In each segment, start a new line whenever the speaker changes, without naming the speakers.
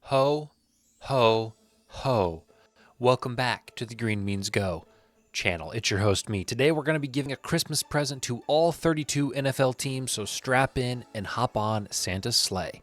Ho, ho, ho. Welcome back to the Green Means Go channel. It's your host, me. Today we're going to be giving a Christmas present to all 32 NFL teams, so strap in and hop on Santa's sleigh.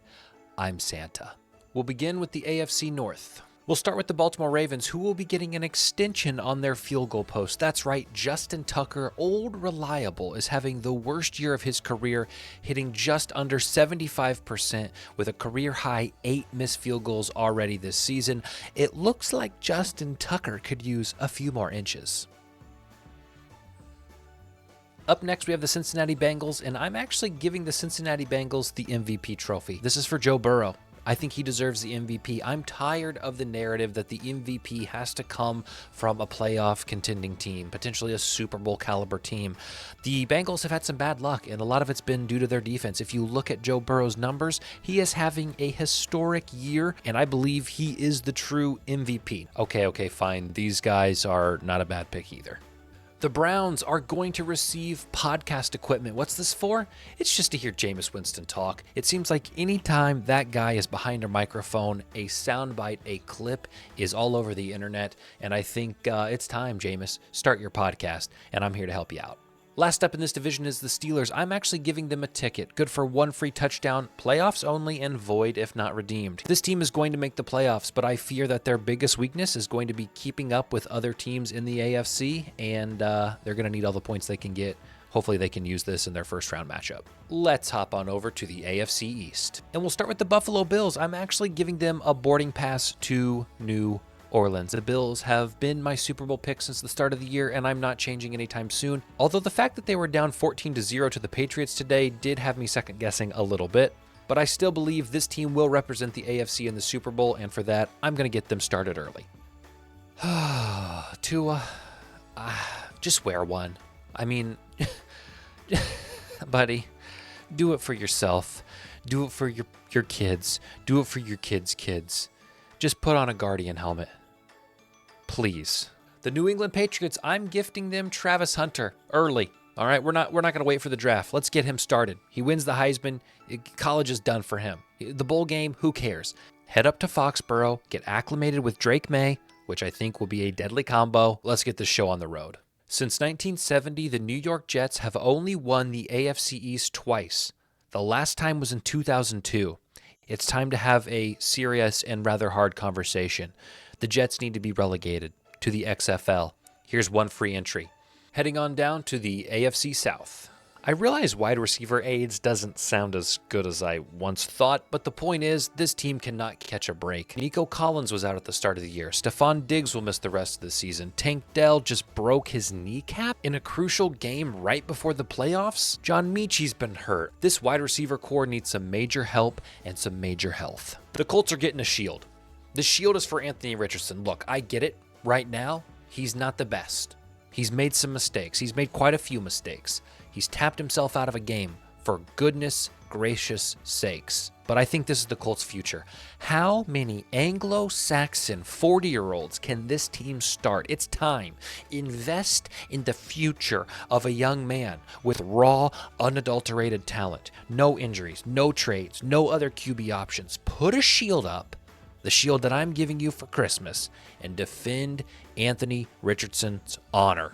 I'm Santa. We'll begin with the AFC North. We'll start with the Baltimore Ravens, who will be getting an extension on their field goal post. That's right, Justin Tucker, old reliable, is having the worst year of his career, hitting just under 75% with a career-high 8 missed field goals already this season. It looks like Justin Tucker could use a few more inches. Up next, we have the Cincinnati Bengals, and I'm actually giving the Cincinnati Bengals the MVP trophy. This is for Joe Burrow. I think he deserves the MVP. I'm tired of the narrative that the MVP has to come from a playoff contending team, potentially a Super Bowl caliber team. The Bengals have had some bad luck, and a lot of it's been due to their defense. If you look at Joe Burrow's numbers, he is having a historic year, and I believe he is the true MVP. Okay, fine. These guys are not a bad pick either. The Browns are going to receive podcast equipment. What's this for? It's just to hear Jameis Winston talk. It seems like anytime that guy is behind a microphone, a soundbite, a clip is all over the internet. And I think it's time, Jameis, start your podcast, and I'm here to help you out. Last up in this division is the Steelers. I'm actually giving them a ticket. Good for 1 free touchdown, playoffs only, and void if not redeemed. This team is going to make the playoffs, but I fear that their biggest weakness is going to be keeping up with other teams in the AFC, and they're going to need all the points they can get. Hopefully they can use this in their first round matchup. Let's hop on over to the AFC East. And we'll start with the Buffalo Bills. I'm actually giving them a boarding pass to New Orleans. The Bills have been my Super Bowl pick since the start of the year, and I'm not changing anytime soon. Although the fact that they were down 14-0 to the Patriots today did have me second guessing a little bit, but I still believe this team will represent the AFC in the Super Bowl, and for that, I'm going to get them started early. Tua, just wear one. I mean, buddy, do it for yourself. Do it for your kids. Do it for your kids' kids. Just put on a Guardian helmet. Please. The New England Patriots, I'm gifting them Travis Hunter early. All right, we're not going to wait for the draft. Let's get him started. He wins the Heisman. College is done for him. The bowl game, who cares? Head up to Foxborough, get acclimated with Drake May, which I think will be a deadly combo. Let's get this show on the road. Since 1970, the New York Jets have only won the AFC East twice. The last time was in 2002. It's time to have a serious and rather hard conversation. The Jets need to be relegated to the XFL. Here's one free entry. Heading on down to the AFC South. I realize wide receiver aids doesn't sound as good as I once thought, but the point is, this team cannot catch a break. Nico Collins was out at the start of the year. Stephon Diggs will miss the rest of the season. Tank Dell just broke his kneecap in a crucial game right before the playoffs. John Mechie's been hurt. This wide receiver core needs some major help and some major health. The Colts are getting a shield. The shield is for Anthony Richardson. Look, I get it. Right now, he's not the best. He's made some mistakes. He's made quite a few mistakes. He's tapped himself out of a game, for goodness gracious sakes. But I think this is the Colts' future. How many Anglo-Saxon 40-year-olds can this team start? It's time. Invest in the future of a young man with raw, unadulterated talent. No injuries, no trades, no other QB options. Put a shield up, the shield that I'm giving you for Christmas, and defend Anthony Richardson's honor.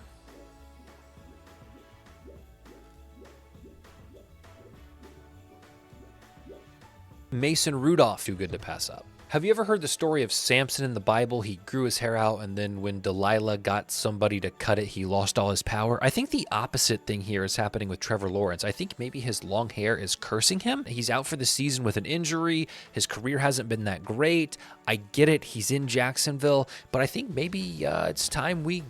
Mason Rudolph, too good to pass up. Have you ever heard the story of Samson in the Bible? He grew his hair out, and then when Delilah got somebody to cut it, he lost all his power. I think the opposite thing here is happening with Trevor Lawrence. I think maybe his long hair is cursing him. He's out for the season with an injury. His career hasn't been that great. I get it. He's in Jacksonville, but I think maybe it's time we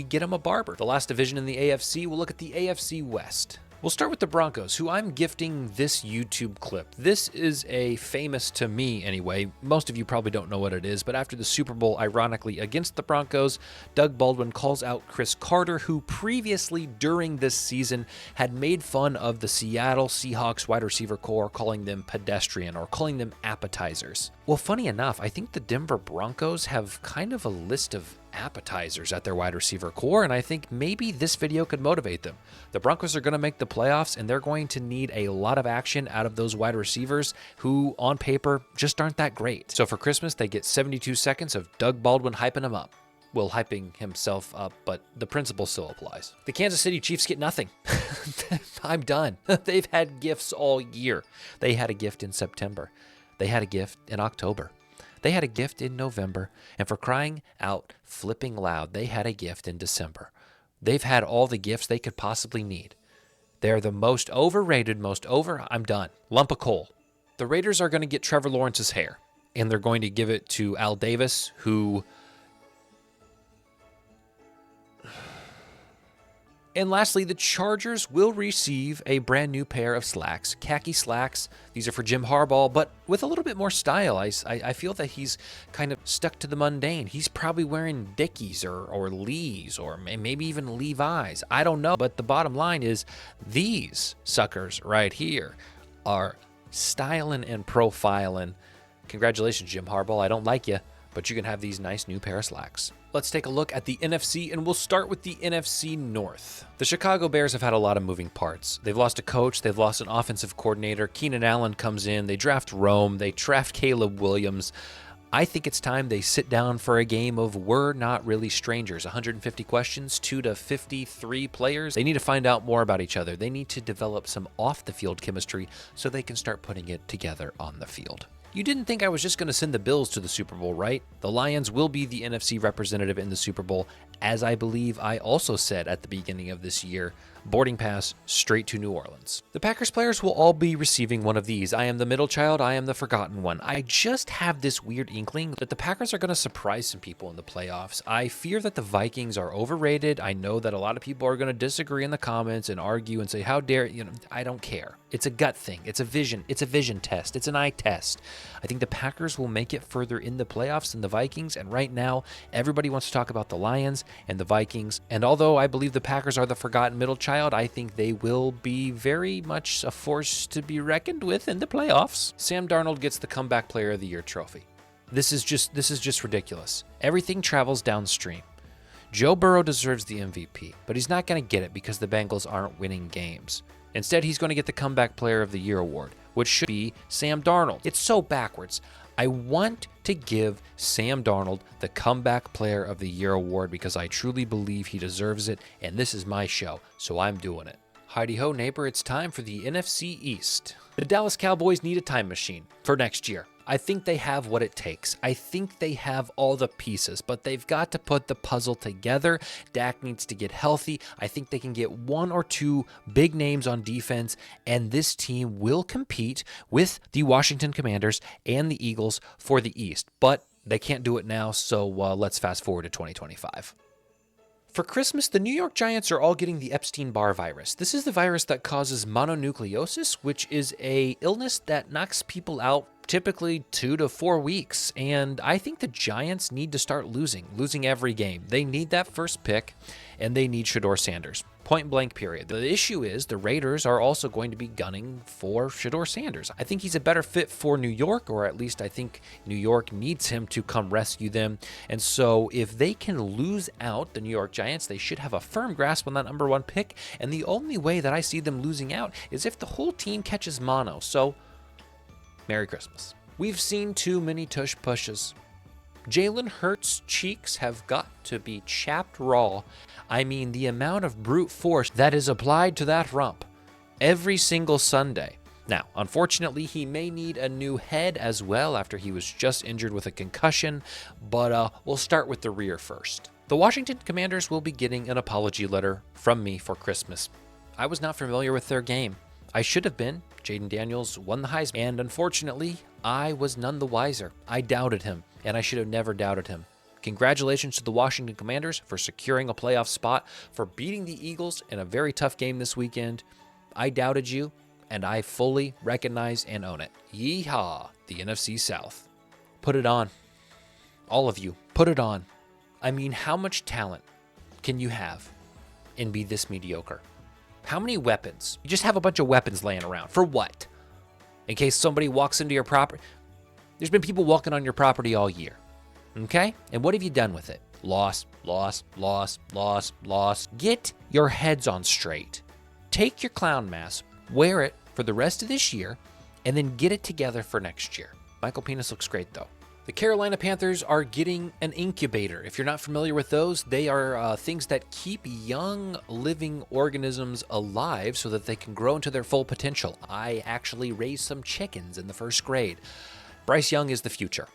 get him a barber. The last division in the AFC, we'll look at the AFC West. We'll start with the Broncos, who I'm gifting this YouTube clip. This is a famous, to me anyway, most of you probably don't know what it is, but after the Super Bowl, ironically, against the Broncos, Doug Baldwin calls out Chris Carter, who previously during this season had made fun of the Seattle Seahawks wide receiver core, calling them pedestrian or calling them appetizers. Well, funny enough, I think the Denver Broncos have kind of a list of appetizers at their wide receiver core, and I think maybe this video could motivate them. The Broncos are going to make the playoffs, and they're going to need a lot of action out of those wide receivers who, on paper, just aren't that great. So for Christmas, they get 72 seconds of Doug Baldwin hyping him up. Well, hyping himself up, but the principle still applies. The Kansas City Chiefs get nothing. I'm done. They've had gifts all year. They had a gift in September. They had a gift in October. They had a gift in November. And for crying out flipping loud, they had a gift in December. They've had all the gifts they could possibly need. They're the most overrated, I'm done. Lump of coal. The Raiders are going to get Trevor Lawrence's hair, and they're going to give it to Al Davis, who... And lastly, the Chargers will receive a brand new pair of slacks, khaki slacks. These are for Jim Harbaugh, but with a little bit more style. I feel that he's kind of stuck to the mundane. He's probably wearing Dickies or Lee's or maybe even Levi's. I don't know, but the bottom line is these suckers right here are styling and profiling. Congratulations, Jim Harbaugh. I don't like you, but you can have these nice new pair of slacks. Let's take a look at the NFC, and we'll start with the NFC North. The Chicago Bears have had a lot of moving parts. They've lost a coach, they've lost an offensive coordinator. Keenan Allen comes in, they draft Rome, they draft Caleb Williams. I think it's time they sit down for a game of We're Not Really Strangers. 150 questions, 2 to 53 players. They need to find out more about each other. They need to develop some off-the-field chemistry so they can start putting it together on the field. You didn't think I was just going to send the Bills to the Super Bowl, right? The Lions will be the NFC representative in the Super Bowl, as I believe I also said at the beginning of this year. Boarding pass straight to New Orleans. The Packers players will all be receiving one of these. I am the middle child, I am the forgotten one. I just have this weird inkling that the Packers are going to surprise some people in the playoffs. I fear that the Vikings are overrated. I know that a lot of people are going to disagree in the comments and argue and say, how dare you? I don't care. It's a gut thing. It's a vision test. It's an eye test. I think the Packers will make it further in the playoffs than the Vikings, and right now everybody wants to talk about the Lions and the Vikings. And although I believe the Packers are the forgotten middle child, I think they will be very much a force to be reckoned with in the playoffs. Sam Darnold gets the Comeback Player of the Year trophy. This is just ridiculous. Everything travels downstream. Joe Burrow deserves the MVP, but he's not going to get it because the Bengals aren't winning games. Instead, he's going to get the Comeback Player of the Year award, which should be Sam Darnold. It's so backwards. I want to give Sam Darnold the Comeback Player of the Year award because I truly believe he deserves it, and this is my show, so I'm doing it. Heidi-ho, neighbor, it's time for the NFC East. The Dallas Cowboys need a time machine for next year. I think they have what it takes. I think they have all the pieces, but they've got to put the puzzle together. Dak needs to get healthy. I think they can get 1 or 2 big names on defense, and this team will compete with the Washington Commanders and the Eagles for the East. But they can't do it now, so let's fast forward to 2025. For Christmas, the New York Giants are all getting the Epstein-Barr virus. This is the virus that causes mononucleosis, which is an illness that knocks people out typically 2 to 4 weeks. And I think the Giants need to start losing every game. They need that first pick, and they need Shedeur Sanders. Point blank, period. The issue is the Raiders are also going to be gunning for Shedeur Sanders. I think he's a better fit for New York, or at least I think New York needs him to come rescue them. And so if they can lose out the New York Giants, they should have a firm grasp on that number 1 pick. And the only way that I see them losing out is if the whole team catches mono. So, Merry Christmas. We've seen too many tush pushes. Jalen Hurts' cheeks have got to be chapped raw. I mean, the amount of brute force that is applied to that rump every single Sunday. Now, unfortunately, he may need a new head as well after he was just injured with a concussion, but we'll start with the rear first. The Washington Commanders will be getting an apology letter from me for Christmas. I was not familiar with their game. I should have been. Jaden Daniels won the Heisman, and unfortunately, I was none the wiser. I doubted him, and I should have never doubted him. Congratulations to the Washington Commanders for securing a playoff spot, for beating the Eagles in a very tough game this weekend. I doubted you, and I fully recognize and own it. Yeehaw, the NFC South. Put it on. All of you, put it on. I mean, how much talent can you have and be this mediocre? How many weapons? You just have a bunch of weapons laying around. For what? In case somebody walks into your property? There's been people walking on your property all year. Okay? And what have you done with it? loss, loss, loss, loss, loss. Get your heads on straight. Take your clown mask, wear it for the rest of this year, and then get it together for next year. Michael Penix looks great, though. The Carolina Panthers are getting an incubator. If you're not familiar with those, they are things that keep young living organisms alive so that they can grow into their full potential. I actually raised some chickens in the first grade. Bryce Young is the future.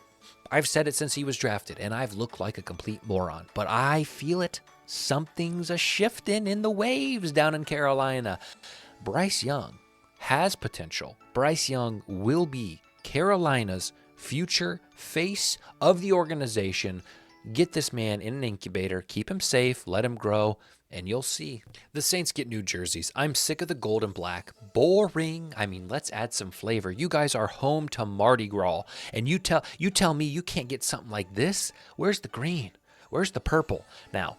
I've said it since he was drafted, and I've looked like a complete moron, but I feel it. Something's a-shifting in the waves down in Carolina. Bryce Young has potential. Bryce Young will be Carolina's future face of the organization. Get this man in an incubator, keep him safe, let him grow, and you'll see. The Saints get new jerseys. I'm sick of the gold and black. Boring. I mean, let's add some flavor. You guys are home to Mardi Gras, and you tell me you can't get something like this? Where's the green? Where's the purple? Now,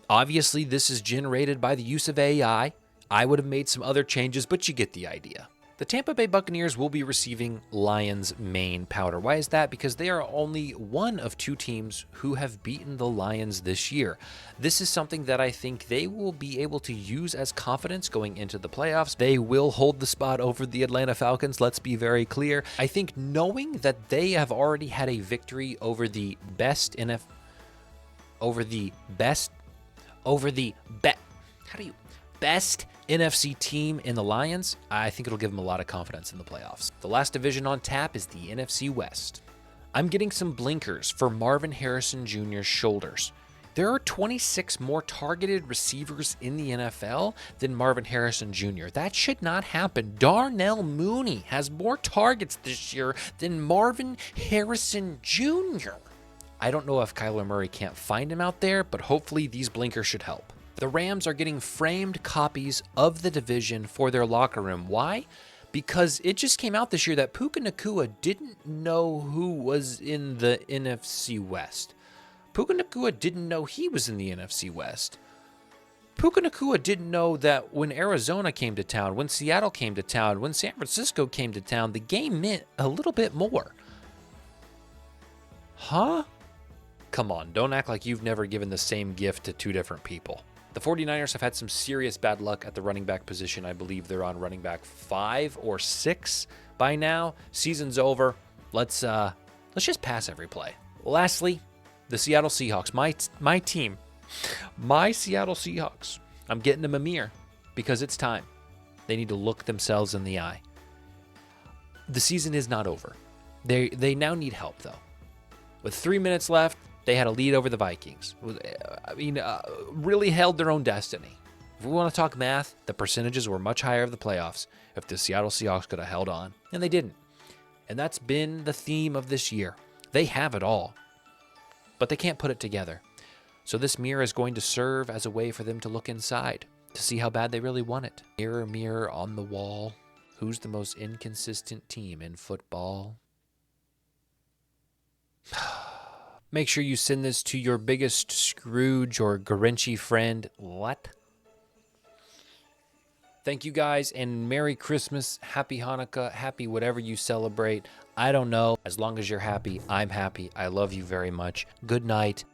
obviously, this is generated by the use of AI. I would have made some other changes, but you get the idea. The Tampa Bay Buccaneers will be receiving Lions mane powder. Why is that? Because they are only one of two teams who have beaten the Lions this year. This is something that I think they will be able to use as confidence going into the playoffs. They will hold the spot over the Atlanta Falcons, let's be very clear. I think knowing that they have already had a victory over the best best NFC team in the Lions, I think it'll give them a lot of confidence in the playoffs. The last division on tap is the NFC West. I'm getting some blinkers for Marvin Harrison Jr.'s shoulders. There are 26 more targeted receivers in the NFL than Marvin Harrison Jr. That should not happen. Darnell Mooney has more targets this year than Marvin Harrison Jr. I don't know if Kyler Murray can't find him out there, but hopefully these blinkers should help. The Rams are getting framed copies of the division for their locker room. Why? Because it just came out this year that Puka Nacua didn't know who was in the NFC West. Puka Nacua didn't know he was in the NFC West. Puka Nacua didn't know that when Arizona came to town, when Seattle came to town, when San Francisco came to town, the game meant a little bit more. Huh? Come on, don't act like you've never given the same gift to two different people. The 49ers have had some serious bad luck at the running back position. I believe they're on running back 5 or 6 by now. Season's over. Let's just pass every play. Lastly, the Seattle Seahawks, my team, my Seattle Seahawks. I'm getting them a mirror because it's time. They need to look themselves in the eye. The season is not over. They now need help though. With 3 minutes left, they had a lead over the Vikings. Really held their own destiny. If we want to talk math, the percentages were much higher of the playoffs if the Seattle Seahawks could have held on, and they didn't. And that's been the theme of this year. They have it all, but they can't put it together. So this mirror is going to serve as a way for them to look inside, to see how bad they really want it. Mirror, mirror on the wall, who's the most inconsistent team in football? Make sure you send this to your biggest Scrooge or Grinchy friend. What? Thank you guys, and Merry Christmas, Happy Hanukkah, happy whatever you celebrate. I don't know. As long as you're happy, I'm happy. I love you very much. Good night.